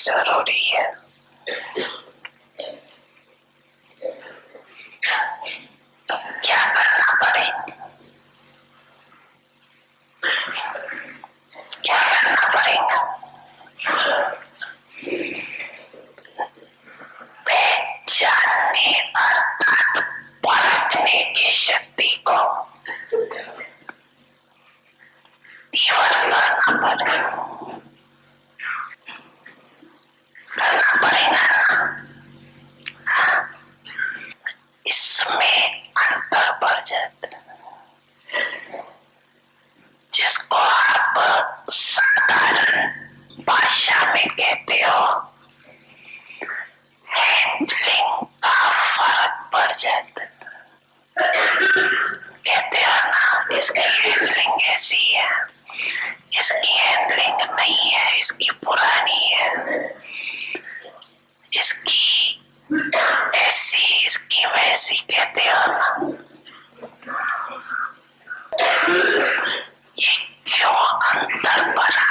जरूरी है। तो क्या करना पड़ेगा? क्या करना पड़ेगा? पहचानने अर्थात परखने की शक्ति को तीव्र करना पड़ेगा। इसमें अंतर बढ़ जाता है, जिसको आप साधारण भाषा में कहते हो हैंडलिंग का फर्क पड़ जाता है। कहते हो ना, इसकी हैंडलिंग ऐसी है, इसकी हैंडलिंग नहीं है, इसकी पुरानी है, इसकी ऐसी, इसकी वैसी, कहते हो ना। ये क्यों अंतर बना?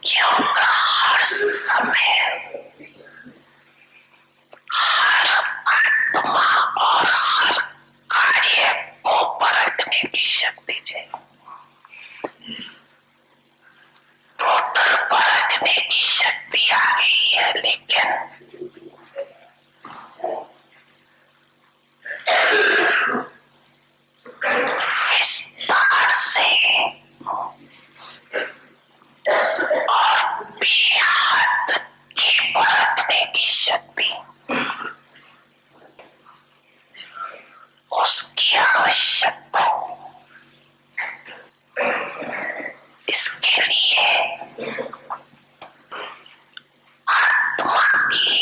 क्योंकि हर समय हर आत्मा और हर कार्य को परखने की शक्ति चाहिए। टोटल परखने की शक्ति आ गई है, लेकिन विस्तार से और बेहद की परखने की शक्ति, उसकी आवश्यकता। इसके लिए आत्मा की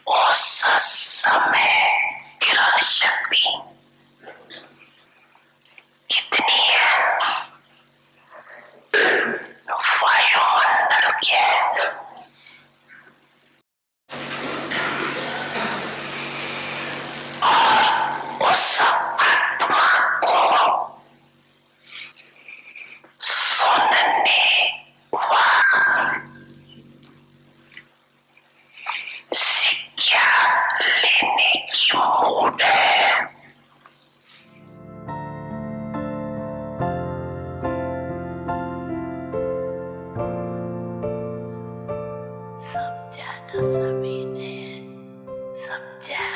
उस समय किरण शक्ति कितनी है? वायुमंडल के और उस आत्मा को सुनने व शिक्षा लेने की मूड है। समझा ना सभी ने? समझा?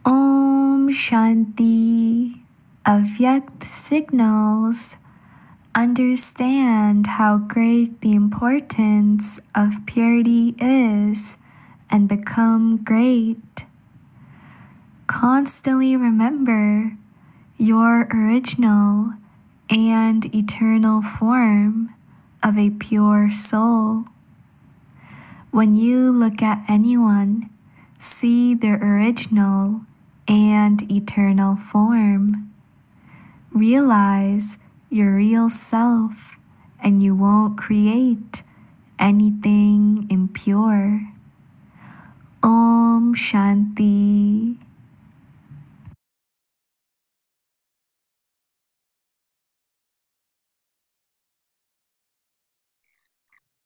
Om Shanti. Avyakt signals understand how great the importance of purity is and become great. Constantly remember your original and eternal form of a pure soul. When you look at anyone, see their original and eternal form. Realize your real self, and you won't create anything impure. Om Shanti.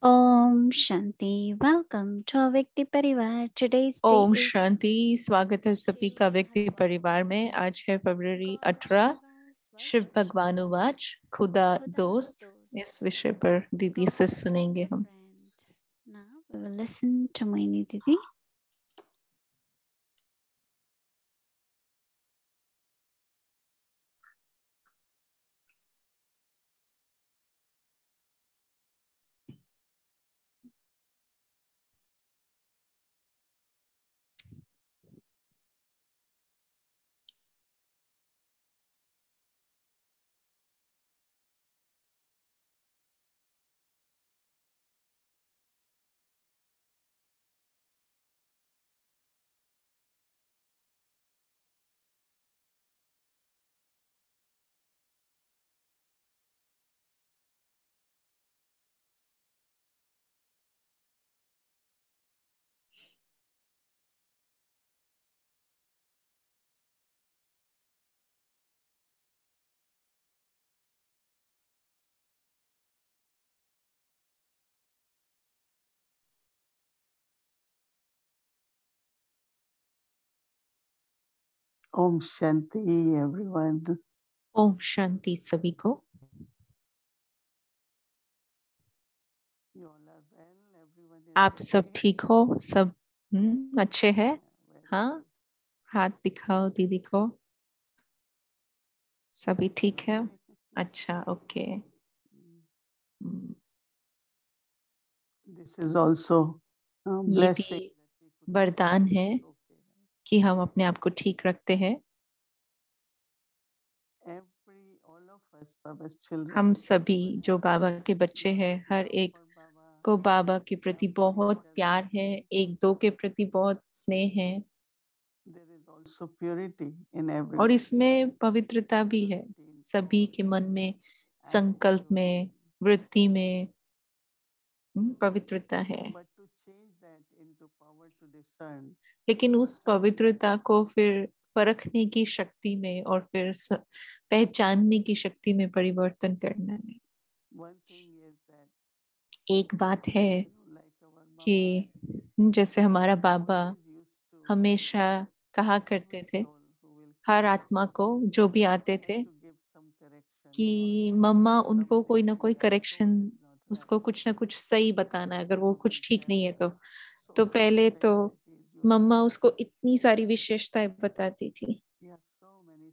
Om Shanti. Welcome to Avyakti Parivar. Today's date Om is शांति। स्वागत है सभी का व्यक्ति परिवार में। आज है फरवरी 18। शिव भगवान उवाच खुदा दोस्त, इस विषय पर दीदी से सुनेंगे हम। Now we will listen to Moini Didi. Om Shanti, everyone. Om Shanti सभी को। You all are well. Everyone is आप सब okay? ठीक हो? सब अच्छे हैं? Yeah, very हाँ, good. हाथ दिखाओ दीदी को। सभी ठीक है? Okay. अच्छा, okay. This is also a ये blessing भी that we could वरदान keep है ourselves okay, right? कि हम अपने आप को ठीक रखते हैं। All of us, Baba's children, हम सभी who जो have बाबा के बच्चे lot हैं, of हर love एक for Baba, को बाबा के प्रति love for बहुत each other. प्यार है, एक दो के प्रति बहुत स्नेह है। There is also purity in और everyone. इसमें पवित्रता भी है, Purity in सभी thought, के मन में, संकल्प attitude, में, वृत्ति में पवित्रता है। but to change that into power to discern. लेकिन उस पवित्रता को फिर परखने की शक्ति में और फिर पहचानने की शक्ति में परिवर्तन करना है। One thing is that, एक बात है like our Baba, कि जैसे हमारा बाबा always used to हमेशा कहा करते every थे soul who will her come, आत्मा को जो भी आते थे to give some correction कि or मम्मा उनको something कोई ना कोई that they are correction, told is not right. उसको कुछ ना कुछ सही बताना है, अगर वो कुछ ठीक नहीं है तो So many पहले तो specialities you मम्मा have. उसको इतनी सारी विशेषताएं बताती थी। You have so many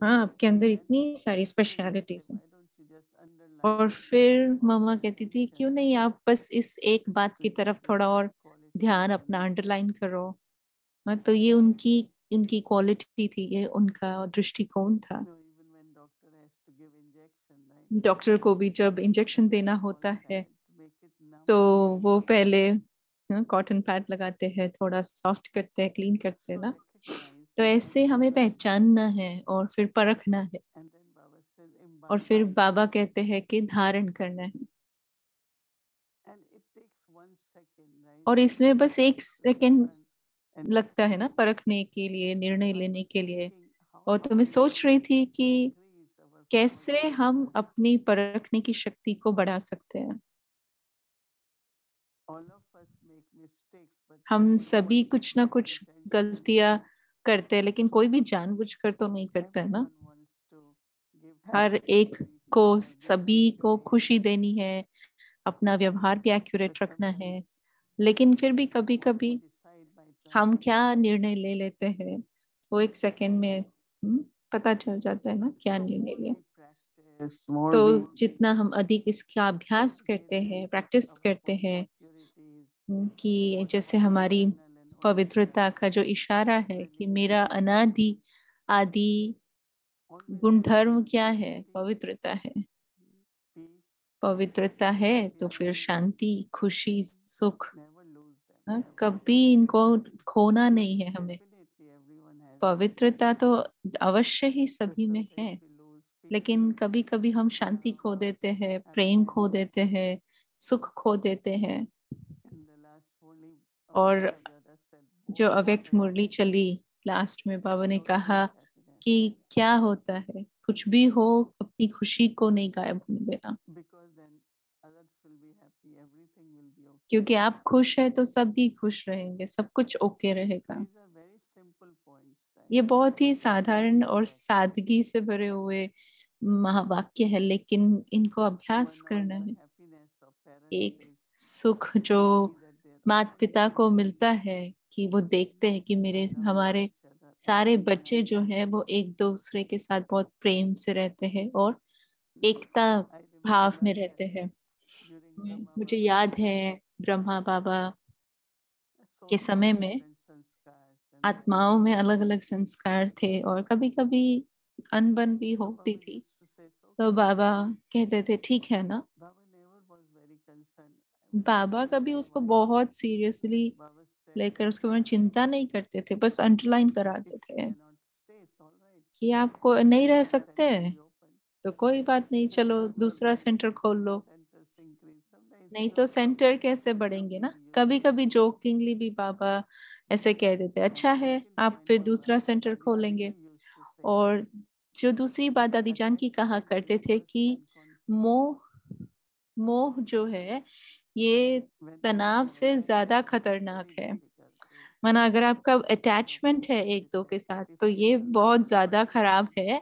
हाँ, specialities. आपके अंदर Then इतनी सारी she used to specialities say, हैं। why don't you just underline और फिर मम्मा कहती थी क्यों नहीं आप बस इस एक बात की तरफ थोड़ा और ध्यान अपना अंडरलाइन करो। हाँ, तो ये उनकी उनकी क्वालिटी थी, ये उनका दृष्टिकोण था। even when doctor has to give injection, right? Doctor को भी जब इंजेक्शन देना होता है तो वो पहले कॉटन पैड लगाते हैं, थोड़ा सॉफ्ट करते हैं, क्लीन करते हैं ना। तो ऐसे हमें पहचानना है और फिर परखना है। और फिर बाबा कहते हैं कि धारण करना है। और इसमें बस एक सेकंड लगता है ना परखने के लिए, निर्णय लेने के लिए। और तो मैं सोच रही थी कि कैसे हम अपनी परखने की शक्ति को बढ़ा सकते हैं। हम सभी कुछ ना कुछ गलतियां करते हैं, लेकिन कोई भी जानबूझकर तो नहीं करता है ना। हर एक को, सभी को खुशी देनी है, अपना व्यवहार भी एक्यूरेट रखना है, लेकिन फिर भी कभी कभी हम क्या निर्णय ले लेते हैं वो एक सेकंड में पता चल जाता है ना क्या निर्णय लिया। तो जितना हम अधिक इसका अभ्यास करते हैं, प्रैक्टिस करते हैं, कि जैसे हमारी पवित्रता का जो इशारा है कि मेरा अनादि आदि गुणधर्म क्या है, पवित्रता है। पवित्रता है तो फिर शांति, खुशी, सुख, कभी इनको खोना नहीं है हमें। पवित्रता तो अवश्य ही सभी में है, लेकिन कभी कभी हम शांति खो देते हैं, प्रेम खो देते हैं, सुख खो देते हैं। और जो अव्यक्त मुरली चली लास्ट में, बाबा ने कहा कि क्या होता है, कुछ भी हो अपनी खुशी को नहीं गायब होने देना, क्योंकि आप खुश है तो सब भी खुश रहेंगे, सब कुछ ओके रहेगा। ये बहुत ही साधारण और सादगी से भरे हुए महावाक्य है, लेकिन इनको अभ्यास करना है। एक सुख जो माता पिता को मिलता है कि वो देखते हैं कि हमारे सारे बच्चे जो है वो एक दूसरे के साथ बहुत प्रेम से रहते हैं और एकता भाव में रहते हैं। मुझे याद है ब्रह्मा बाबा के समय में आत्माओं में अलग अलग संस्कार थे और कभी कभी अनबन भी होती थी। तो बाबा कहते थे ठीक है ना। बाबा कभी उसको बहुत सीरियसली लेकर उसके बारे में चिंता नहीं करते थे, बस अंडरलाइन कराते थे कि आपको नहीं रह सकते तो कोई बात नहीं, चलो दूसरा सेंटर खोल लो। नहीं तो सेंटर कैसे बढ़ेंगे ना। कभी कभी जोकिंगली भी बाबा ऐसे कह देते, अच्छा है आप फिर दूसरा सेंटर खोलेंगे। और जो दूसरी बात दादी जान की कहा करते थे कि मोह मोह जो है ये तनाव से ज्यादा खतरनाक है। माना अगर आपका अटैचमेंट है एक दो के साथ तो ये बहुत ज्यादा खराब है।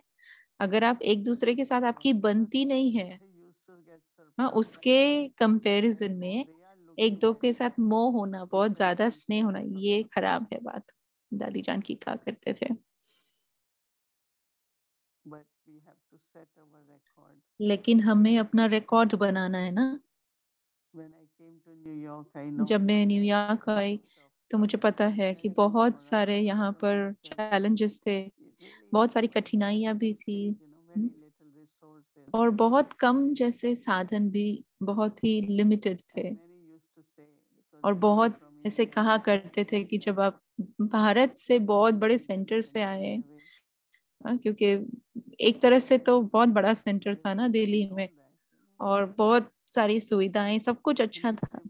अगर आप एक दूसरे के साथ आपकी बनती नहीं है, हाँ, उसके कंपैरिजन में एक दो के साथ मोह होना, बहुत ज्यादा स्नेह होना, ये खराब है बात। दादी जान की कहा करते थे। लेकिन हमें अपना रिकॉर्ड बनाना है ना। जब मैं न्यूयॉर्क आई तो मुझे पता है कि बहुत सारे यहाँ पर चैलेंजेस थे, बहुत सारी कठिनाइयां भी थी, और बहुत कम जैसे साधन भी बहुत ही लिमिटेड थे। और बहुत ऐसे कहा करते थे कि जब आप भारत से बहुत बड़े सेंटर से आए, क्योंकि एक तरह से तो बहुत बड़ा सेंटर था ना दिल्ली में, और बहुत सारी सुविधाएं, सब कुछ अच्छा था,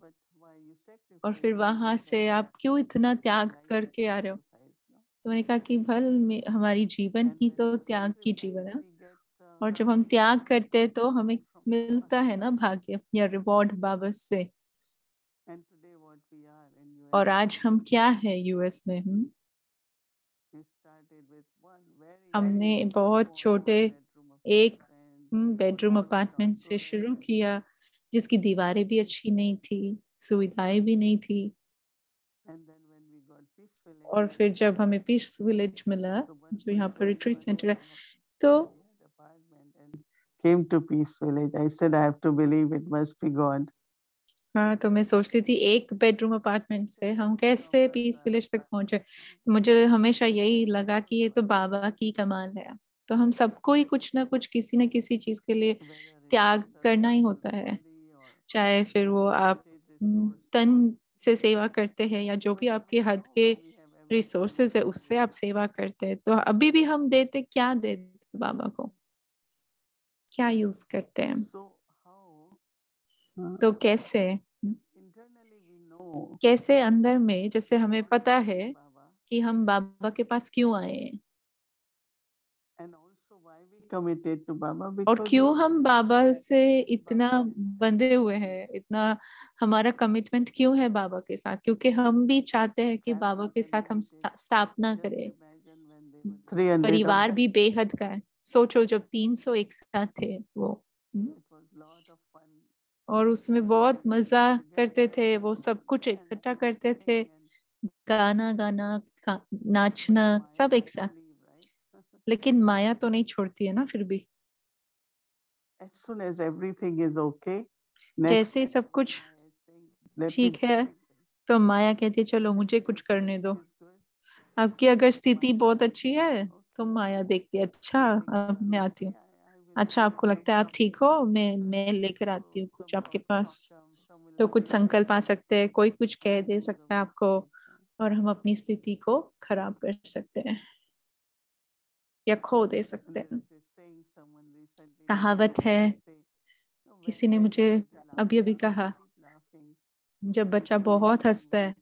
और फिर वहां से आप क्यों इतना त्याग करके आ रहे हो? तो मैंने कहा कि हमारी जीवन ही तो त्याग की जीवन है, और जब हम त्याग करते हैं तो हमें मिलता है ना भाग्य या रिवॉर्ड बाबा से। और आज हम क्या है यूएस में, हमने बहुत छोटे एक बेडरूम अपार्टमेंट से शुरू किया, जिसकी दीवारें भी अच्छी नहीं थी, सुविधाएं भी नहीं थी। और फिर जब हमें पीस विलेज मिला, जो यहाँ पर रिट्रीट सेंटर है, तो came to Peace Village. I said, I have to believe it must be God. हाँ, तो मैं सोचती थी एक बेडरूम अपार्टमेंट से हम कैसे पीस विलेज तक पहुंचे। तो मुझे हमेशा यही लगा कि ये तो बाबा की कमाल है। तो हम सबको ही कुछ ना कुछ, किसी न किसी चीज के लिए त्याग करना ही होता है, चाहे फिर वो आप तन से सेवा करते हैं या जो भी आपके हद के रिसोर्सेज है उससे आप सेवा करते हैं। तो अभी भी हम देते, क्या देते बाबा को, क्या यूज करते हैं? तो कैसे अंदर में, जैसे हमें पता है कि हम बाबा के पास क्यों आए हैं, और क्यों हम बाबा से इतना बंधे हुए हैं, इतना हमारा कमिटमेंट क्यों है बाबा के साथ, क्योंकि हम भी चाहते हैं कि बाबा के साथ हम स्थापना करें। परिवार भी बेहद का है। सोचो जब 300 एक साथ थे वो, और उसमें बहुत मजा करते थे, वो सब कुछ इकट्ठा करते थे, गाना गाना, नाचना, सब एक साथ। लेकिन माया तो नहीं छोड़ती है ना फिर भी। As soon as everything is okay, जैसे सब कुछ ठीक है तो माया कहती है चलो मुझे कुछ करने दो। आपकी अगर स्थिति बहुत अच्छी है तो माया देखती है, अच्छा अब मैं आती हूँ, अच्छा आपको लगता है आप ठीक हो, मैं लेकर आती हूँ कुछ आपके पास। तो कुछ संकल्प आ सकते हैं, कोई कुछ कह दे सकता है आपको, और हम अपनी स्थिति को खराब कर सकते हैं या खो दे सकते हैं। कहावत है, किसी ने मुझे अभी अभी कहा, जब बच्चा बहुत हंसता है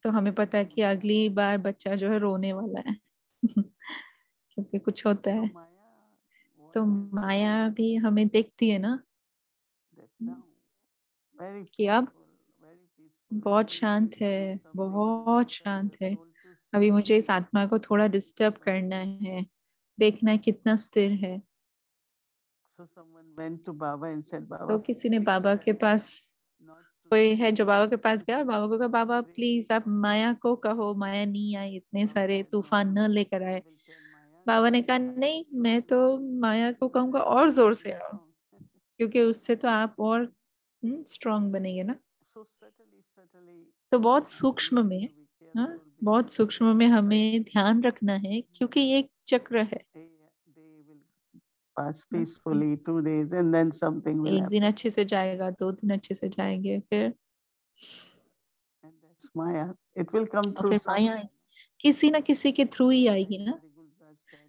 तो हमें पता है कि अगली बार बच्चा जो है रोने वाला है क्योंकि कुछ होता है। तो माया भी हमें देखती है ना कि अब बहुत शांत है, बहुत शांत है, अभी मुझे इस आत्मा को थोड़ा डिस्टर्ब करना है, देखना है कितना स्थिर है। तो किसी ने बाबा के पास, कोई है जो बाबा के पास गया और बाबा को कहा बाबा प्लीज आप माया को कहो माया नहीं आए, इतने सारे तूफान न लेकर आए। बाबा ने कहा नहीं, मैं तो माया को कहूंगा और जोर से आओ, क्योंकि उससे तो आप और स्ट्रांग बनेंगे ना। तो बहुत सूक्ष्म में, हाँ, बहुत सूक्ष्म में हमें ध्यान रखना है, क्योंकि ये एक चक्र है। Pass peacefully 2 days and then something will एक दिन happen. अच्छे से जाएगा, 2 दिन अच्छे से जाएंगे, फिर And that's Maya. It will come और through फिर माया someone. किसी ना किसी के थ्रू ही आएगी ना।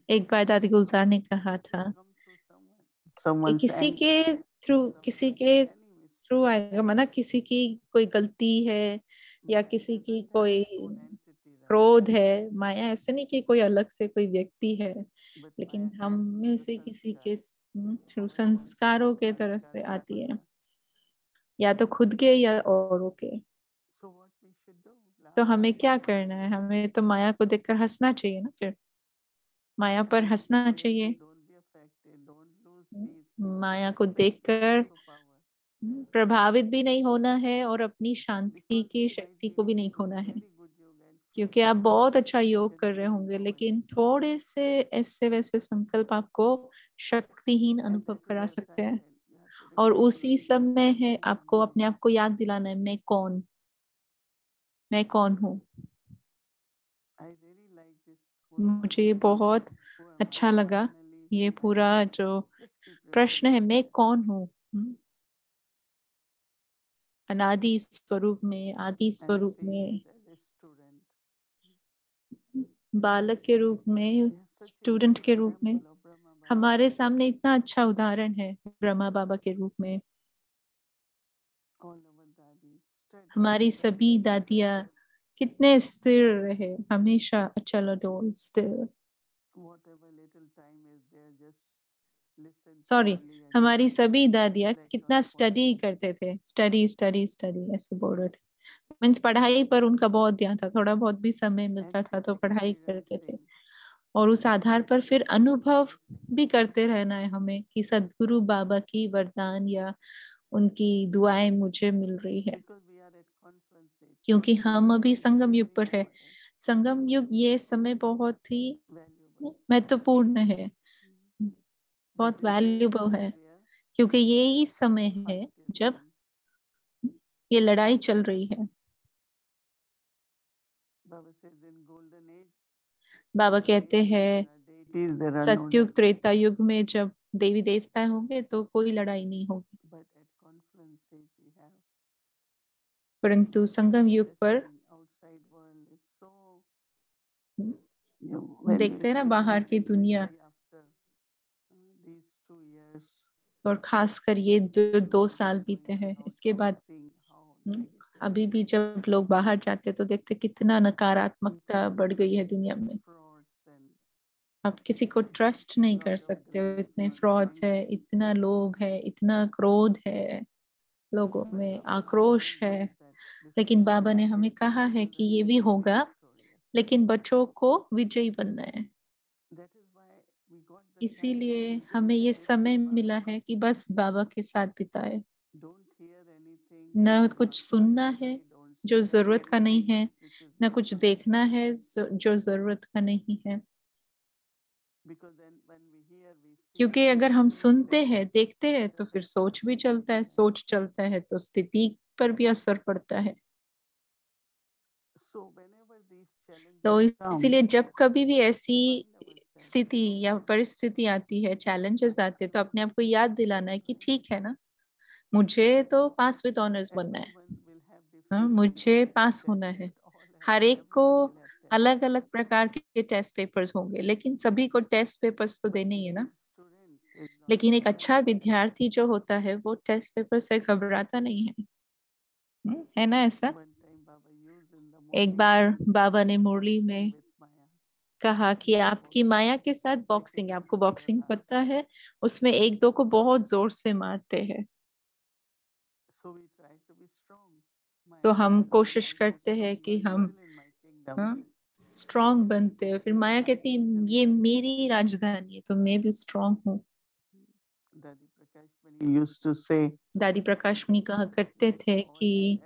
एक बार दादी गुलजार ने कहा था कि Someone's किसी anger. के थ्रू आएगा, माना किसी की कोई गलती है या किसी की कोई क्रोध है, माया ऐसे नहीं कि कोई अलग से कोई व्यक्ति है, लेकिन हम में से किसी के थ्रू संस्कारों के तरफ से आती है, या तो खुद के या औरों के। तो हमें क्या करना है? हमें तो माया को देखकर हंसना चाहिए ना, फिर माया पर हंसना चाहिए। माया को देखकर प्रभावित भी नहीं होना है और अपनी शांति की शक्ति को भी नहीं खोना है, क्योंकि आप बहुत अच्छा योग कर रहे होंगे, लेकिन थोड़े से ऐसे वैसे संकल्प आपको शक्तिहीन अनुभव करा सकते हैं। और उसी समय है आपको अपने आप को याद दिलाना है, मैं कौन हूँ। मुझे ये बहुत अच्छा लगा, ये पूरा जो प्रश्न है, मैं कौन हूँ। अनादि स्वरूप में, आदि स्वरूप में, बालक के रूप में, स्टूडेंट के रूप में। हमारे सामने इतना अच्छा उदाहरण है ब्रह्मा बाबा के रूप में। हमारी सभी दादियाँ कितने स्थिर रहे, हमेशा अचल अडोल स्थिर। सॉरी, हमारी सभी दादियाँ कितना स्टडी करते थे, स्टडी स्टडी स्टडी ऐसे बोल रहे थे। मीन्स पढ़ाई पर उनका बहुत ध्यान था, थोड़ा बहुत भी समय मिलता था तो पढ़ाई करते थे। और उस आधार पर फिर अनुभव भी करते रहना है हमें कि सदगुरु बाबा की वरदान या उनकी दुआएं मुझे मिल रही है, क्योंकि हम अभी संगम युग पर है। संगम युग ये समय बहुत ही महत्वपूर्ण है, बहुत वैल्यूबल है, क्योंकि ये ही समय है जब ये लड़ाई चल रही है। बाबा कहते हैं सतयुग त्रेता युग में जब देवी देवता होंगे तो कोई लड़ाई नहीं होगी, परंतु संगम युग पर देखते हैं ना बाहर की दुनिया, और खासकर ये जो 2 साल बीते हैं इसके बाद अभी भी जब लोग बाहर जाते हैं तो देखते कितना नकारात्मकता बढ़ गई है दुनिया में। आप किसी को ट्रस्ट नहीं कर सकते हो, इतने फ्रॉड्स है, इतना लोभ है, इतना क्रोध है, लोगों में आक्रोश है। लेकिन बाबा ने हमें कहा है कि ये भी होगा, लेकिन बच्चों को विजयी बनना है। इसीलिए हमें ये समय मिला है कि बस बाबा के साथ बिताए, न कुछ सुनना है जो जरूरत का नहीं है, न कुछ देखना है जो जरूरत का नहीं है। क्योंकि अगर हम सुनते हैं, देखते हैं, तो फिर सोच भी चलता है, सोच चलता है तो स्थिति पर भी असर पड़ता है। तो इसीलिए जब कभी भी ऐसी स्थिति या परिस्थिति आती है, चैलेंजेस आते हैं, तो अपने आप को याद दिलाना है कि ठीक है ना, मुझे तो पास विद ऑनर्स बनना है, हाँ, मुझे पास होना है। हर एक को अलग अलग प्रकार के टेस्ट पेपर्स होंगे, लेकिन सभी को टेस्ट पेपर्स तो देने ही है ना। लेकिन एक अच्छा विद्यार्थी जो होता है वो टेस्ट पेपर से घबराता नहीं है, है ना ऐसा। एक बार बाबा ने मुरली में कहा कि आपकी माया के साथ बॉक्सिंग है, आपको बॉक्सिंग पता है, उसमें एक दो को बहुत जोर से मारते हैं। तो हम कोशिश करते हैं कि हम स्ट्रांग बनते हैं। फिर माया कहती ये मेरी राजधानी है तो मैं भी स्ट्रांग हूँ। दादी प्रकाश मुनि कहा करते थे कि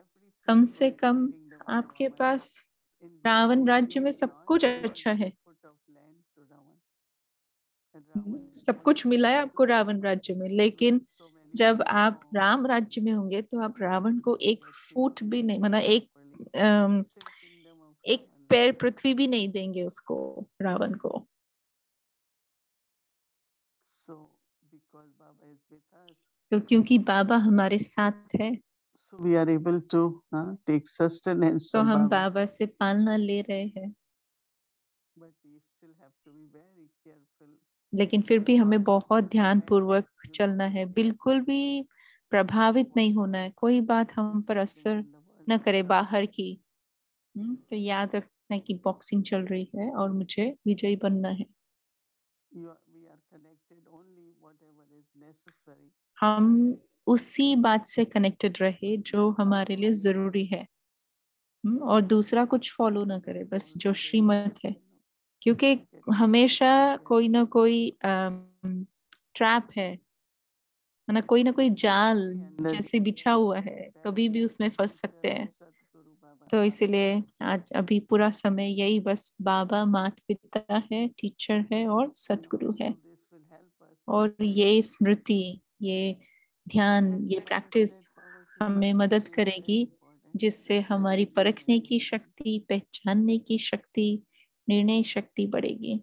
कम से कम आपके पास रावण राज्य में सब कुछ अच्छा है, सब कुछ मिला है आपको रावण राज्य में, लेकिन जब आप राम राज्य में होंगे तो आप रावण को एक फुट भी नहीं, मतलब एक पैर पृथ्वी भी नहीं देंगे उसको, रावण को। तो क्योंकि बाबा हमारे साथ है, we are able to take sustenance तो from हम Baba. बाबा से पालना ले रहे हैं। लेकिन फिर भी हमें बहुत ध्यान पूर्वक चलना है, बिल्कुल भी प्रभावित नहीं होना है, कोई बात हम पर असर न करे बाहर की। तो याद रखना है कि बॉक्सिंग चल रही है और मुझे विजयी बनना है। हम उसी बात से कनेक्टेड रहे जो हमारे लिए जरूरी है। और दूसरा कुछ फॉलो ना करे, बस जो श्रीमत है। क्योंकि हमेशा कोई ना कोई ट्रैप है ना कोई जाल जैसे बिछा हुआ है, कभी भी उसमें फंस सकते हैं। तो इसीलिए आज अभी पूरा समय यही बस बाबा माता पिता है, टीचर है और सतगुरु है। और ये स्मृति, ये ध्यान, ये प्रैक्टिस हमें मदद करेगी, जिससे हमारी परखने की शक्ति, पहचानने की शक्ति, निर्णय शक्ति बढ़ेगी।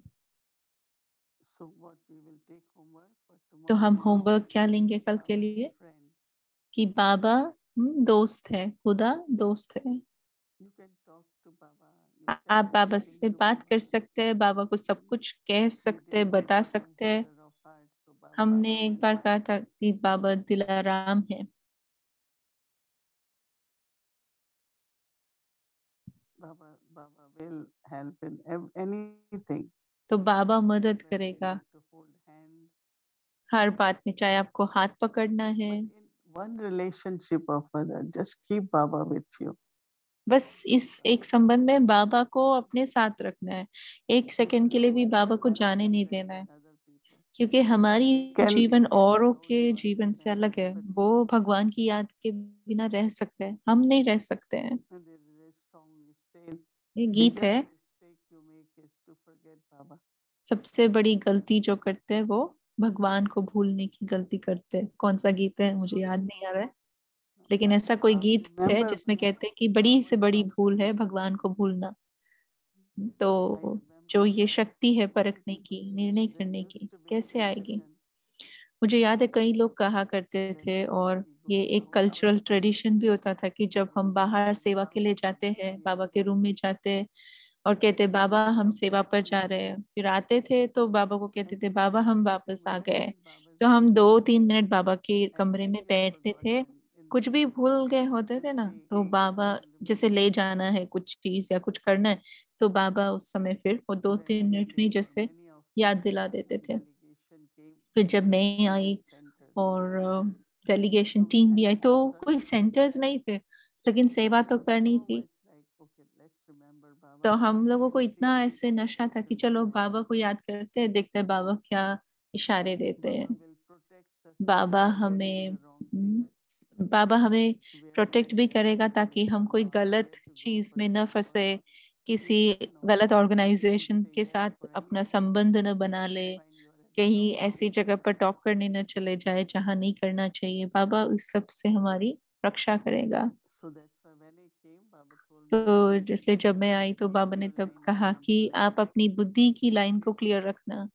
तो हम होमवर्क क्या लेंगे कल के लिए कि बाबा दोस्त है, खुदा दोस्त है। आप बाबा से बात कर सकते हैं, बाबा को सब कुछ कह सकते हैं, बता सकते हैं। हमने एक बार कहा था कि बाबा दिलाराम है। Baba will help in anything. तो बाबा मदद करेगा हर बात में, चाहे आपको हाथ पकड़ना है। One relationship of other, just keep Baba with you. बस इस एक संबंध में बाबा को अपने साथ रखना है, एक सेकंड के लिए भी बाबा को जाने नहीं देना है। क्योंकि हमारी जीवन औरों के जीवन से अलग है। वो भगवान की याद के बिना रह सकते हैं, हम नहीं रह सकते हैं। ये गीत है, सबसे बड़ी गलती जो करते हैं वो भगवान को भूलने की गलती करते हैं। कौन सा गीत है मुझे याद नहीं आ रहा है, लेकिन ऐसा कोई गीत है जिसमें कहते हैं कि बड़ी से बड़ी भूल है भगवान को भूलना। तो जो ये शक्ति है परखने की, निर्णय करने की, कैसे आएगी? मुझे याद है कई लोग कहा करते थे, और ये एक कल्चरल ट्रेडिशन भी होता था कि जब हम बाहर सेवा के लिए जाते हैं, बाबा के रूम में जाते हैं और कहते बाबा हम सेवा पर जा रहे हैं, फिर आते थे तो बाबा को कहते थे बाबा हम वापस आ गए। तो हम 2-3 मिनट बाबा के कमरे में बैठते थे, कुछ भी भूल गए होते थे ना, तो बाबा जैसे ले जाना है कुछ चीज या कुछ करना है, तो बाबा उस समय फिर वो 2-3 मिनट में जैसे याद दिला देते थे। फिर जब मैं आई और डेलीगेशन टीम भी आई, तो कोई सेंटर्स नहीं थे, लेकिन सेवा तो करनी थी। तो हम लोगों को इतना ऐसे नशा था कि चलो बाबा को याद करते हैं, देखते हैं बाबा क्या इशारे देते हैं। बाबा हमें बाबा हमें प्रोटेक्ट भी करेगा ताकि हम कोई गलत चीज में न फंसे, किसी गलत ऑर्गेनाइजेशन के साथ अपना संबंध न बना ले, कहीं ऐसी जगह पर टॉप करने न चले जाए जहाँ नहीं करना चाहिए। बाबा इस सब से हमारी रक्षा करेगा। तो इसलिए जब मैं आई तो बाबा ने तब कहा कि आप अपनी बुद्धि की लाइन को क्लियर रखना,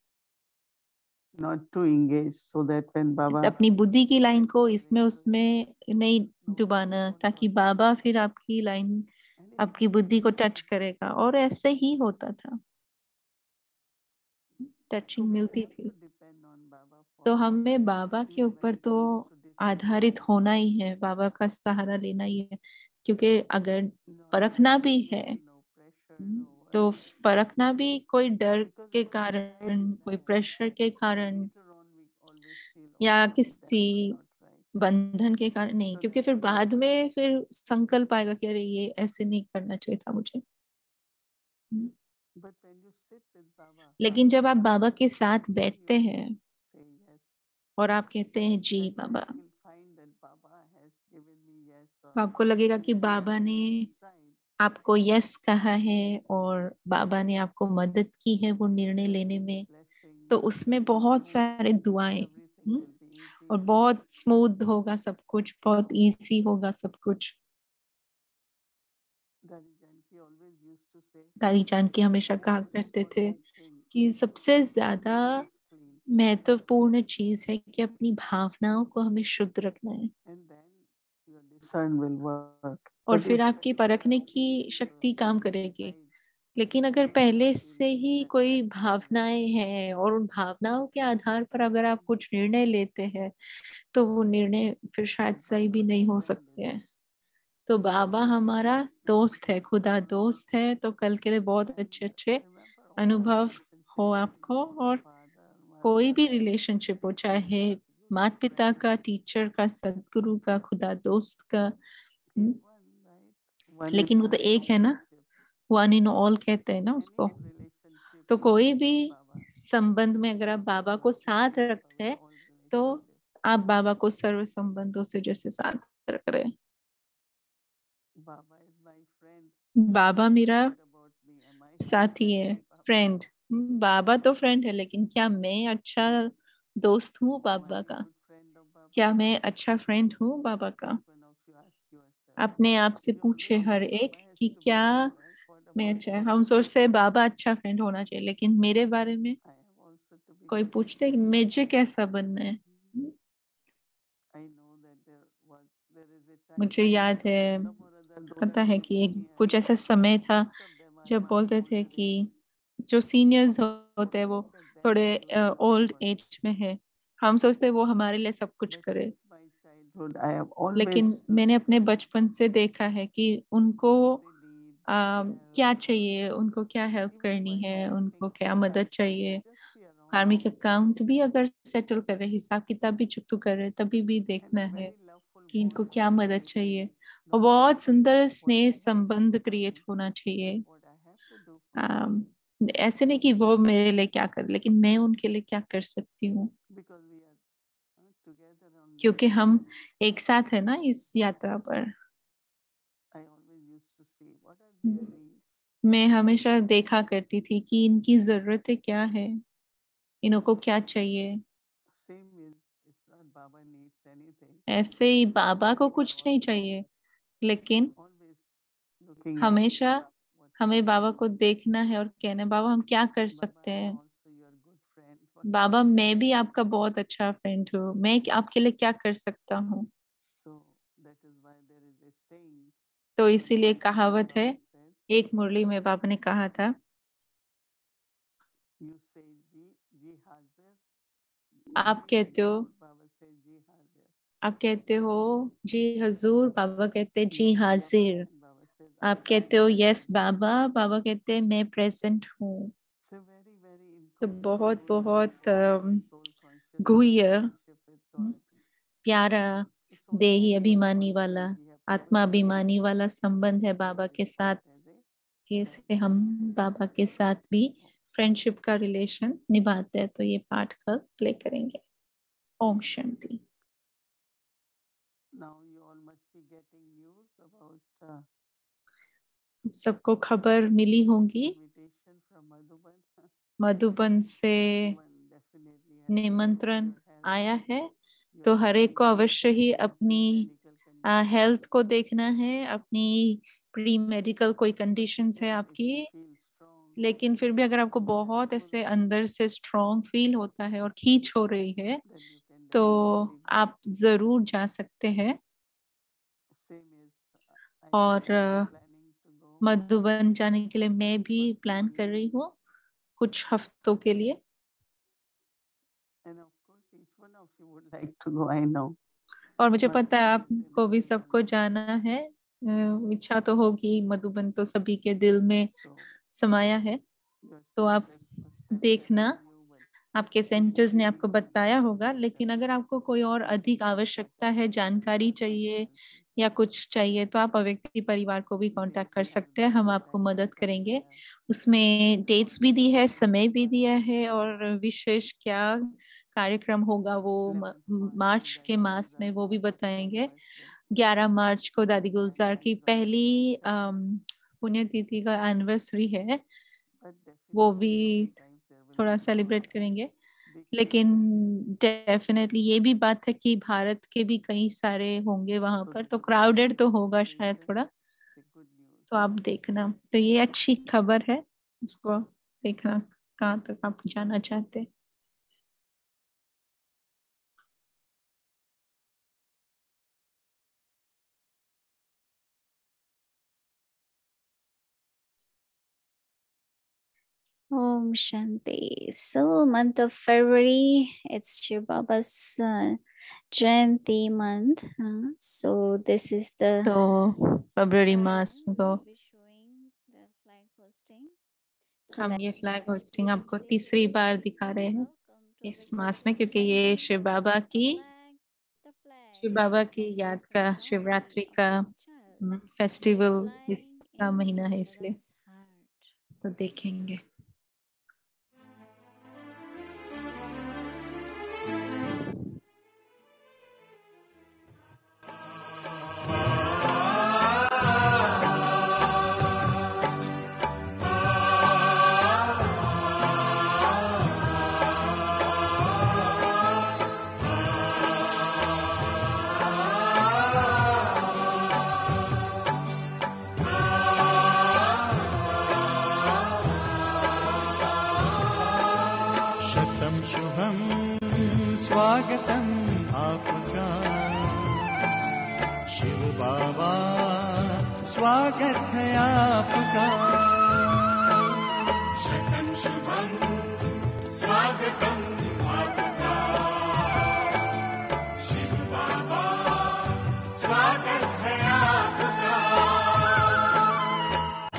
Not to engage, so that when Baba अपनी बुद्धि की लाइन को इसमें उसमें नहीं डुबाना, ताकि बाबा फिर आपकी लाइन, आपकी बुद्धि को टच करेगा। और ऐसे ही होता था, टचिंग मिलती थी। तो हमें बाबा के ऊपर तो आधारित होना ही है, बाबा का सहारा लेना ही है। क्योंकि अगर परखना भी है, तो परखना भी कोई डर के कारण, कोई प्रेशर के कारण या किसी बंधन के कारण नहीं, क्योंकि फिर बाद में फिर संकल्प आएगा कि अरे ये ऐसे नहीं करना चाहिए था मुझे। लेकिन जब आप बाबा के साथ बैठते हैं और आप कहते हैं जी बाबा, तो आपको लगेगा कि बाबा ने आपको यस कहा है और बाबा ने आपको मदद की है वो निर्णय लेने में। तो उसमें बहुत सारे दुआएं, और बहुत स्मूथ होगा सब कुछ, बहुत इजी होगा सब कुछ। दादी जान की हमेशा कहा करते थे कि सबसे ज्यादा महत्वपूर्ण चीज है कि अपनी भावनाओं को हमें शुद्ध रखना है, और फिर आपकी परखने की शक्ति काम करेगी। लेकिन अगर पहले से ही कोई भावनाएं हैं और उन भावनाओं के आधार पर अगर आप कुछ निर्णय लेते हैं, तो वो निर्णय फिर शायद सही भी नहीं हो सकते हैं। तो बाबा हमारा दोस्त है, खुदा दोस्त है। तो कल के लिए बहुत अच्छे अच्छे अनुभव हो आपको, और कोई भी रिलेशनशिप हो, चाहे माता पिता का, टीचर का, सदगुरु का, खुदा दोस्त का, लेकिन वो तो एक है ना, वन इन ऑल कहते हैं ना उसको। तो कोई भी संबंध में अगर आप बाबा को साथ रखते हैं तो आप बाबा को सर्व संबंधों से जैसे साथ रख रहे हैं। बाबा मेरा साथी है, फ्रेंड। बाबा तो फ्रेंड है, लेकिन क्या मैं अच्छा दोस्त हूँ बाबा का? क्या मैं अच्छा फ्रेंड हूँ बाबा का? अपने आप से पूछे हर एक कि क्या मैं अच्छा है। हम सोचते हैं बाबा अच्छा फ्रेंड होना चाहिए, लेकिन मेरे बारे में कोई पूछते कि मुझे कैसा बनना है? मुझे याद है, पता है कि एक कुछ ऐसा समय था जब बोलते थे कि जो सीनियर्स होते हैं वो थोड़े ओल्ड एज में है, हम सोचते हैं वो हमारे लिए सब कुछ करे। लेकिन मैंने अपने बचपन से देखा है कि उनको क्या चाहिए, उनको क्या हेल्प करनी है, उनको क्या मदद चाहिए। कार्मिक अकाउंट भी अगर सेटल कर रहे, हिसाब किताब भी चुकतू कर रहे, तभी भी देखना है कि इनको क्या मदद चाहिए। और बहुत सुंदर स्नेह संबंध क्रिएट होना चाहिए। अम, ऐसे नहीं कि वो मेरे लिए क्या कर, लेकिन मैं उनके लिए क्या कर सकती हूँ, क्योंकि हम एक साथ है ना इस यात्रा पर। मैं हमेशा देखा करती थी कि इनकी जरूरतें क्या है, इनको क्या चाहिए। ऐसे ही बाबा को कुछ नहीं चाहिए, लेकिन हमेशा हमें बाबा को देखना है और कहना है, बाबा हम क्या कर सकते हैं? बाबा मैं भी आपका बहुत अच्छा फ्रेंड हूँ, मैं आपके लिए क्या कर सकता हूँ? तो इसीलिए कहावत है, एक मुरली में बाबा ने कहा था, आप कहते हो आप कहते हो जी हजूर, बाबा कहते जी हाजिर। आप कहते हो यस बाबा, बाबा कहते हैं मैं प्रेजेंट हूँ। तो बहुत बहुत गुह्य, प्यारा, देही अभिमानी वाला, आत्मा अभिमानी वाला संबंध है बाबा के साथ। कैसे हम बाबा के साथ भी फ्रेंडशिप का रिलेशन निभाते हैं। तो ये पाठ कल प्ले करेंगे। ओम शांति। सबको खबर मिली होगी, मधुबन से निमंत्रण आया है। तो हर एक को अवश्य ही अपनी हेल्थ को देखना है, अपनी प्री मेडिकल कोई कंडीशंस है आपकी, लेकिन फिर भी अगर आपको बहुत ऐसे अंदर से स्ट्रॉन्ग फील होता है और खींच हो रही है, तो आप जरूर जा सकते हैं। और मधुबन जाने के लिए मैं भी प्लान कर रही हूँ कुछ हफ्तों के लिए। और मुझे पता है आपको भी सबको जाना है। इच्छा तो होगी, मधुबन तो सभी के दिल में समाया है। तो आप देखना, आपके सेंटर्स ने आपको बताया होगा, लेकिन अगर आपको कोई और अधिक आवश्यकता है, जानकारी चाहिए या कुछ चाहिए, तो आप अव्यक्ति परिवार को भी कांटेक्ट कर सकते हैं, हम आपको मदद करेंगे। उसमें डेट्स भी दी है, समय भी दिया है, और विशेष क्या कार्यक्रम होगा वो मार्च के मास में वो भी बताएंगे। 11 मार्च को दादी गुलजार की पहली पुण्यतिथि का एनिवर्सरी है, वो भी थोड़ा सेलिब्रेट करेंगे। लेकिन डेफिनेटली ये भी बात है कि भारत के भी कई सारे होंगे वहां पर, तो क्राउडेड तो होगा शायद थोड़ा। तो आप देखना, तो ये अच्छी खबर है, उसको देखना कहाँ तक आप जाना चाहते हैं। Om Shanti. So, month of February, it's Shiv Baba's Jayanti month. So, this is the. तो फरवरी मास तो we'll be showing the flag hosting. So, हम ये let's flag see hosting this आपको today. तीसरी बार दिखा रहे हैं Welcome to इस Victor मास में, क्योंकि Paribas ये शिव Children's बाबा House की flag. The flag शिव बाबा की of याद का, personality शिवरात्रि of का the child. फेस्टिवल इसका महीना है इसलिए तो देखेंगे। स्वागतम आपका शिव बाबा, स्वागत है आपका। शतम शुभम स्वागतम आपका शिव बाबा, स्वागत है आपका।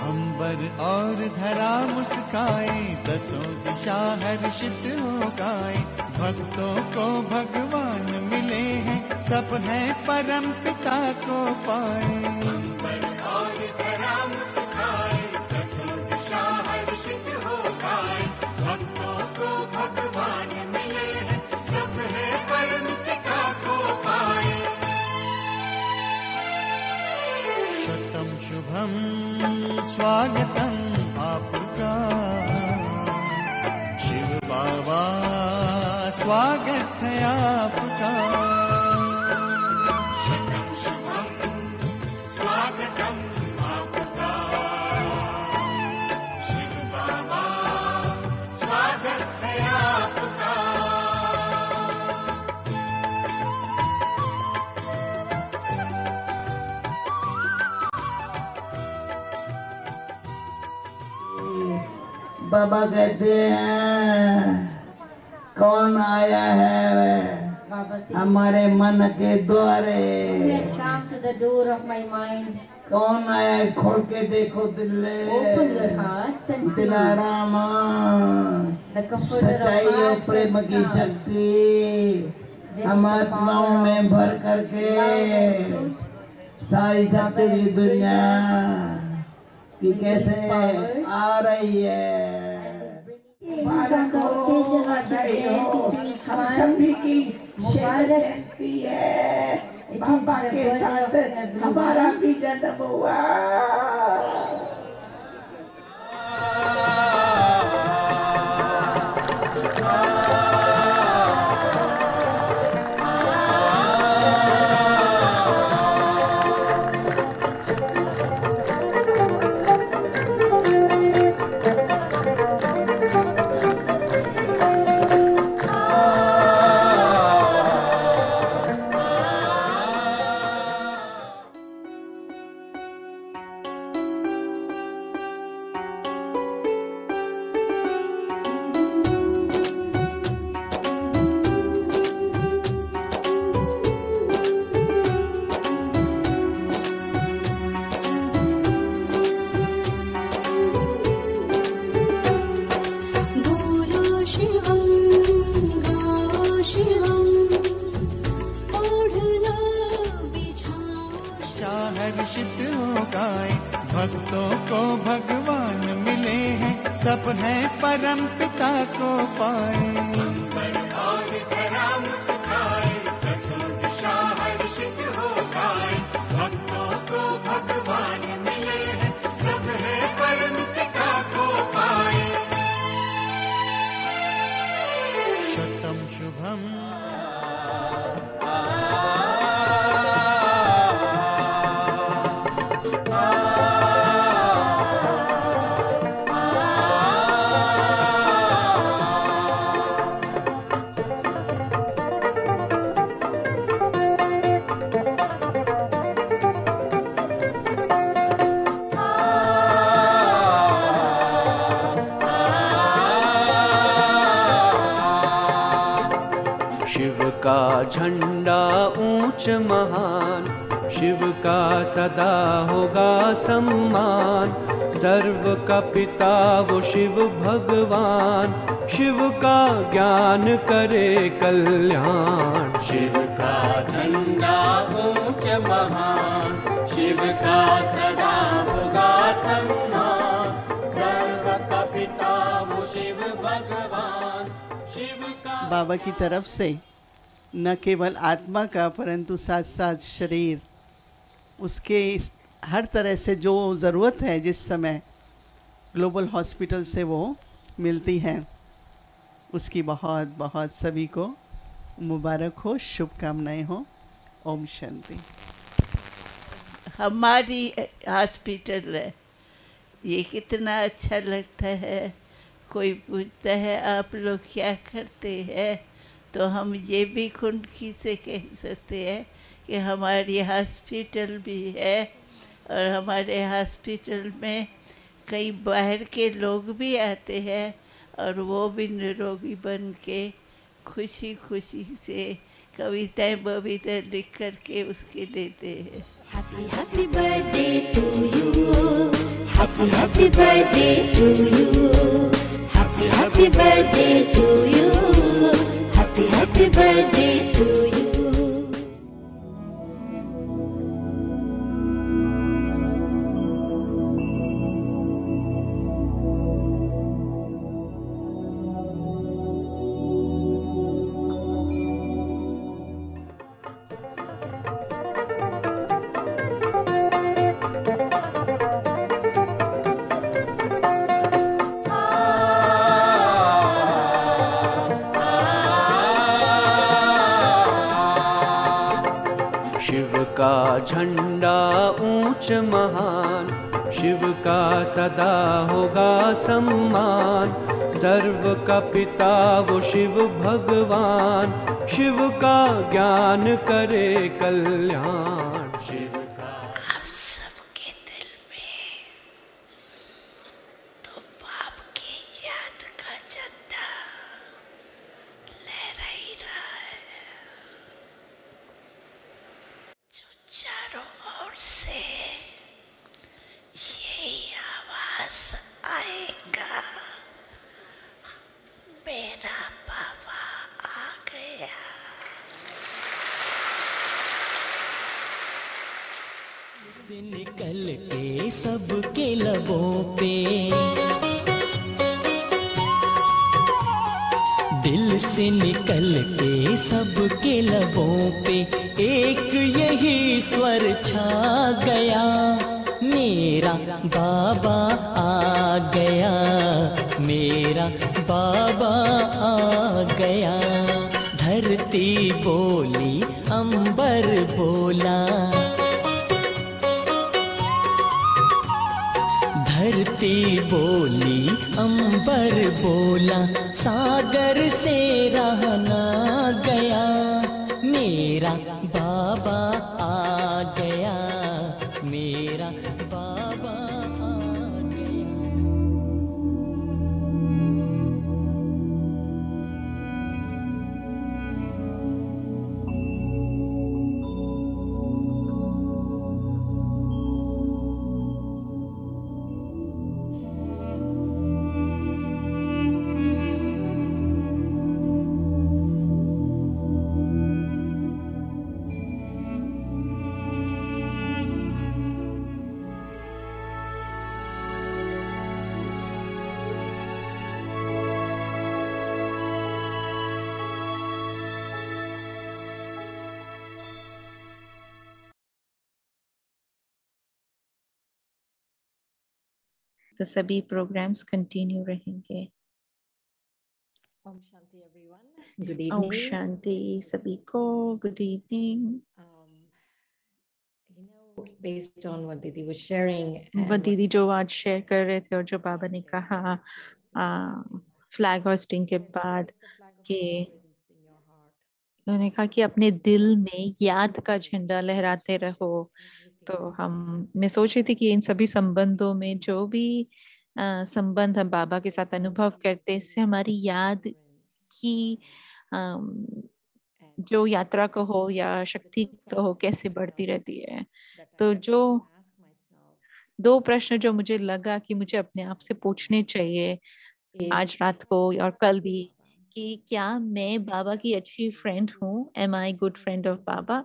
अंबर और धरा मुस्काए, दसों दिशा हर्षित हो गाए। भक्तों को भगवान मिले हैं, सब है परम पिता को पाए। अंबर और धरा मुस्काए, दसों दिशा हर्षित हो गाए। भक्तों को भगवान मिले हैं, सब है परम पिता को पाए। शतम शुभम स्वागतम आपका शिव बाबा, स्वागत है आपका। शतम शुभम स्वागतम आपका शिव बाबा, स्वागत है आपका। बाबा कहते हैं कौन आया है हमारे मन के द्वारे। कौन आया है, खोल के देखो दिलाराम, सच्चाई और प्रेम की शक्ति हम आत्माओं में भर करके सारी शक्ति की दुनिया की कैसे आ रही है। हम सभी की शक्ति है, बाबा के साथ हमारा भी जन्म हुआ। हर्षित हो गाए। भक्तों को भगवान मिले हैं, सब है परम पिता को पाए। भक्तों को भगवान मिले हैं, सब है परम पिता को पाए। शतम शुभम का झंडा ऊंच महान, शिव का सदा होगा सम्मान। सर्व का पिता वो शिव भगवान, शिव का ज्ञान करे कल्याण। शिव का झंडा ऊंच महान, शिव शिव का सदा होगा सम्मान, सर्व का पिता वो शिव भगवान, शिव का। बाबा की तरफ से न केवल आत्मा का परंतु साथ साथ शरीर, उसके हर तरह से जो ज़रूरत है जिस समय ग्लोबल हॉस्पिटल से वो मिलती है, उसकी बहुत बहुत सभी को मुबारक हो, शुभकामनाएं हो। ओम शांति। हमारी हॉस्पिटल है, ये कितना अच्छा लगता है। कोई पूछता है आप लोग क्या करते हैं, तो हम ये भी खुनकी से कह सकते हैं कि हमारी हॉस्पिटल भी है, और हमारे हॉस्पिटल में कई बाहर के लोग भी आते हैं और वो भी निरोगी बन के खुशी खुशी से कविताएं बविताएं लिख करके उसके देते हैं। Happy happy birthday to you. Happy happy birthday to you. Happy happy birthday to you. Happy happy birthday to you. झंडा ऊंच महान, शिव का सदा होगा सम्मान, सर्व का पिता वो शिव भगवान, शिव का ज्ञान करे कल्याण, शिव का। आप सबके दिल में तो बाप की याद का झंडा लहरा ही रहा है, जो चारों ओर से यही आवाज आएगा, मेरा बाबा आ गया। से निकल के सबके लबों पे, दिल से निकल के सबके लबों पे एक यही स्वर छा गया, मेरा बाबा आ गया, मेरा बाबा आ गया। धरती बोली अंबर बोला, धरती बोली अंबर बोला, सागर से रहना गया, मेरा बाबा आ गया, मेरा बाबा आ गया। तो सभी प्रोग्राम्स कंटिन्यू रहेंगे। ओम शांति एवरीवन, गुड ओम इवनिंग। शांति सभी को, good evening. Based on what Didi was sharing, वो दीदी जो आज शेयर कर रहे थे और जो बाबा ने कहा फ्लैग होस्टिंग के बाद कि उन्होंने कहा कि अपने दिल में याद का झंडा लहराते रहो। तो मैं सोच रही थी कि इन सभी संबंधों में जो भी संबंध हम बाबा के साथ अनुभव करते हैं, इससे हमारी याद की जो यात्रा कहो या शक्ति कहो कैसे बढ़ती रहती है। तो जो दो प्रश्न जो मुझे लगा कि मुझे अपने आप से पूछने चाहिए आज रात को और कल भी, कि क्या मैं बाबा की अच्छी फ्रेंड हूँ? Am I good friend of बाबा?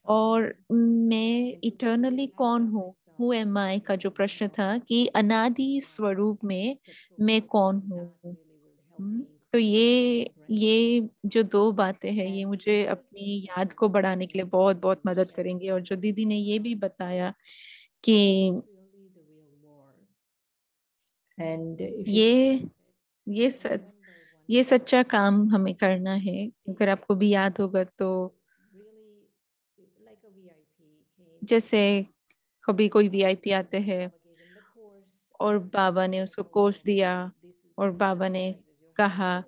और मैं इटर्नली कौन हूँ, हु एम आई का जो प्रश्न था कि अनादि स्वरूप में मैं कौन हूँ। तो ये जो दो बातें हैं ये मुझे अपनी याद को बढ़ाने के लिए बहुत बहुत मदद करेंगे। और जो दीदी ने ये भी बताया कि And if you ये ये सच ये सच्चा काम हमें करना है। अगर आपको भी याद होगा तो really like a VIP came जैसे कभी कोई वीआईपी आते हैं Baba gave him the course और and बाबा ने उसको कोर्स दिया this is और the बाबा ने exercises you have to कहा do.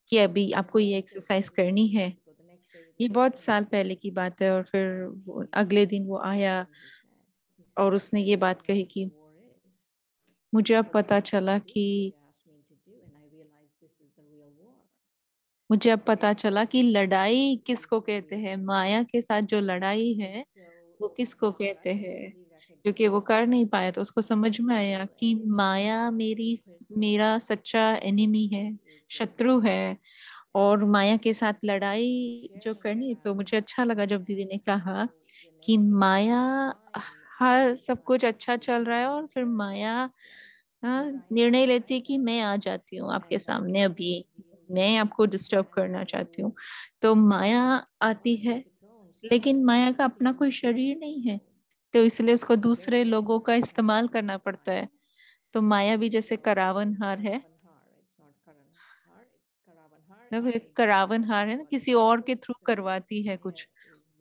कि So अभी आपको the ये next day एक्सरसाइज maybe करनी 2 है। days ago the next day the ये day बहुत came साल पहले की बात है। और फिर and वो he अगले दिन वो stood आया up and he said और उसने ये I बात know कही what the कि war is मुझे अब because पता I tried चला to do कि what you asked me to do and I realized this is the real war. मुझे अब पता चला कि लड़ाई किसको Is the कहते real हैं, war. माया के साथ जो लड़ाई And है so वो किसको कहते Maharaj हैं। immediately क्योंकि वो recognized कर नहीं that पाया तो उसको समझ में आया कि anyone माया मेरा सच्चा एनिमी है, is going to शत्रु win. है। और माया के साथ And लड़ाई जो sharing करनी है, that तो मुझे अच्छा लगा जब दीदी ने कहा so कि in Maya our mind her we सब try कुछ to अच्छा see चल रहा है और the फिर माया terrorists like निर्णय Ryan लेती है कि says मैं आ जाती हूँ आपके and सामने अभी, मैं really आपको डिस्टर्ब has करना चाहती हूँ। no तो माया आती mind है of its own. So लेकिन instead of माया का trusting अपना in कोई the शरीर नहीं है, individual, तो इसलिए उसको it's very दूसरे much लोगों का more इस्तेमाल powerful करना than पड़ता है। Maya. तो माया भी And जैसे so करावन it's हार है, Karavanhar. It's not Karanhar. It's Karavanhar, देखो and एक it's करावन that's हार है ना, what किसी it's और called. के थ्रू So करवाती है Maya कुछ। is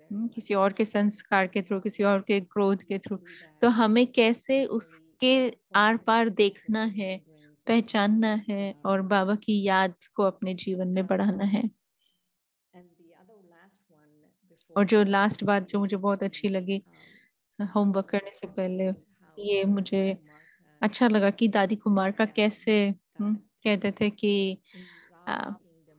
very much किसी और के more संस्कार के थ्रू, किसी और के क्रोध के sees थ्रू। through तो that हमें and कैसे really उसके आर points the पार finger देखना है, and brings it पहचानना in है our और बाबा hearts. की याद को अपने जीवन में बढ़ाना है। And the other last one और before जो we लास्ट बात जो मुझे get बहुत to अच्छी लगी talk होमवर्क about करने से पहले, is how ये मुझे Dadi Kumarka अच्छा लगा कि दादी कुमार का said कैसे that कहते थे कि in uh, Ravan's kingdom,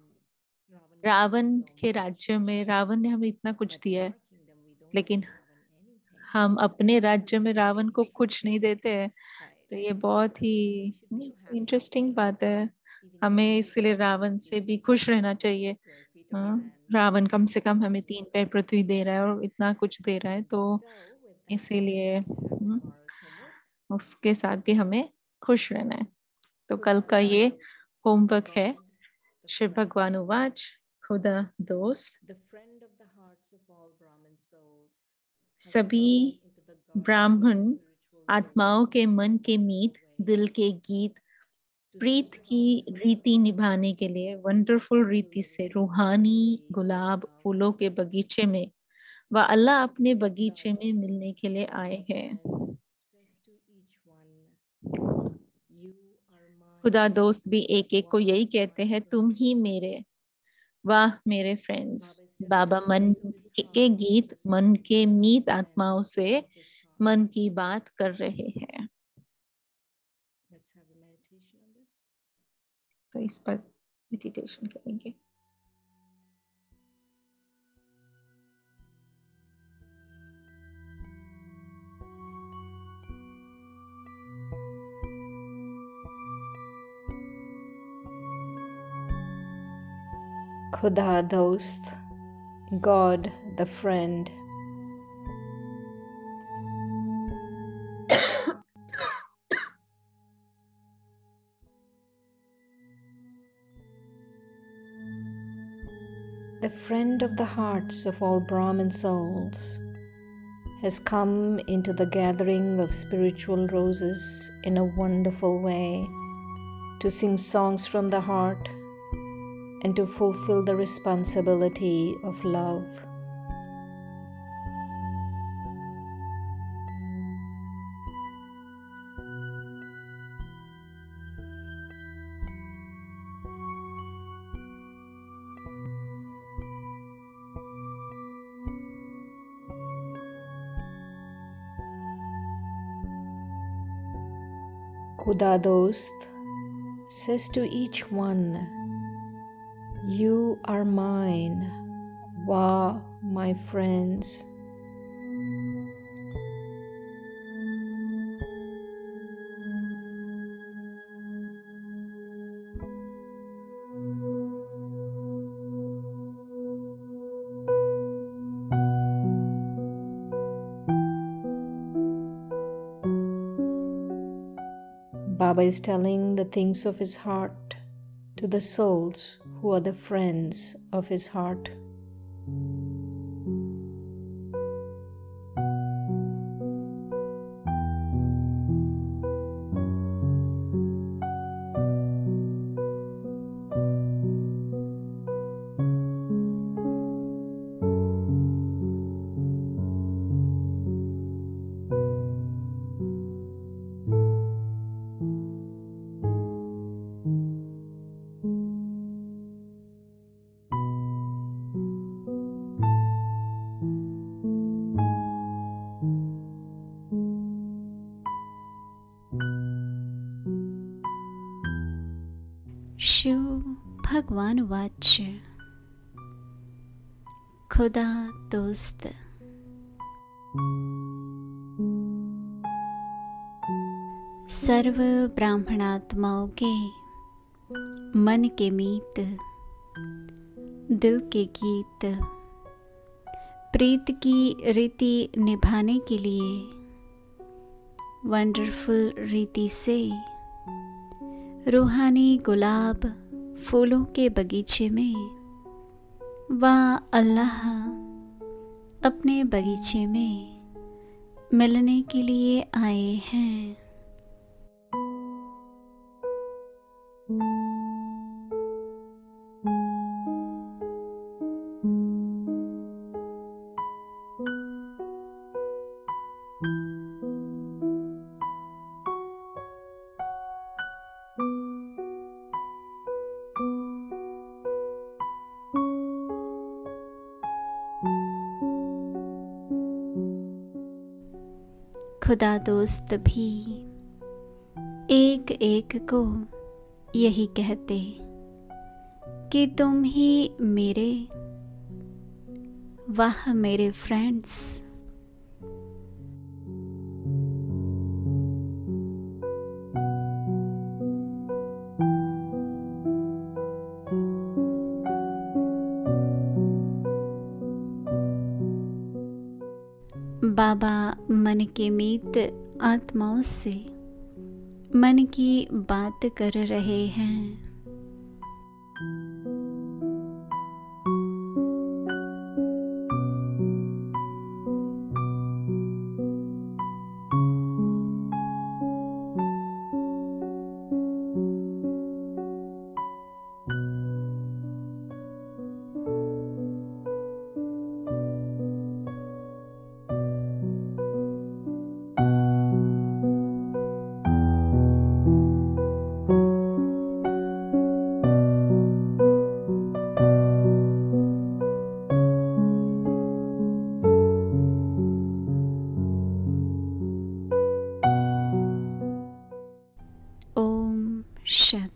Ravan gave us Ravan so के much, राज्य में रावण ने हमें इतना कुछ but in दिया है, our kingdom we don't लेकिन give Ravan anything. हम अपने राज्य में We रावण don't को make his कुछ नहीं face देते हैं। right. तो ये बहुत ही We should feel happy, interesting बात है। even if हमें he इसलिए gives us रावण at से least भी a खुश couple रहना of चाहिए। square feet of land. Ravan कम से कम It's हमें also 3 पैर पृथ्वी दे रहा है और इतना कुछ दे रहा है, तो so. With that, इसीलिए let's have tomorrow's homework. उसके साथ भी हमें खुश रहना है। तो कल Khuda का ये dost, होमवर्क है। God, the शिव friend, भगवान उवाच, खुदा दोस्त the friend of the hearts of all Brahmin souls, has सभी come into the garden of ब्राह्मण spiritual आत्माओं के roses in मन a के wonderful मीत way दिल के गीत to sing प्रीत की songs from the रीति heart निभाने के लिए वंडरफुल to रीति let से us रूहानी enjoy गुलाब love. फूलों के बगीचे में व अल्लाह अपने बगीचे में Dados, मिलने के लिए आए the हैं। friend, says to each one, "You are खुदा mine." दोस्त भी एक एक को Wow, यही कहते my हैं, तुम ही friends. मेरे, वाह मेरे friends. Baba is just Baba in the मन depths of his के heart, गीत, just मन के talking मीत to आत्माओं friends से of his मन heart. की बात कर रहे हैं। Let's have a meditation on this. तो इस पर मेडिटेशन करेंगे। Khuda dost, God the friend. The friend of the hearts of all Brahmin souls has come into the gathering of spiritual roses in a wonderful way to sing songs from the heart and to fulfill the responsibility of love. Khuda dost says to each one, "You are mine, Wah, my friends." Baba is telling the things of his heart to the souls who are the friends of his heart. Shiv भगवान वाच्य खुदा दोस्त। सर्व ब्राह्मणात्माओं के मन के मीत, दिल के गीत, प्रीत की रीति निभाने के लिए वंडरफुल रीति से रूहानी गुलाब फूलों के बगीचे में वह अल्लाह अपने बगीचे में मिलने के लिए आए हैं। खुदा दोस्त भी एक एक को यही कहते कि तुम ही मेरे, वाह मेरे फ्रेंड्स। बाबा मन के मीत आत्माओं से मन की बात कर रहे हैं। शांति।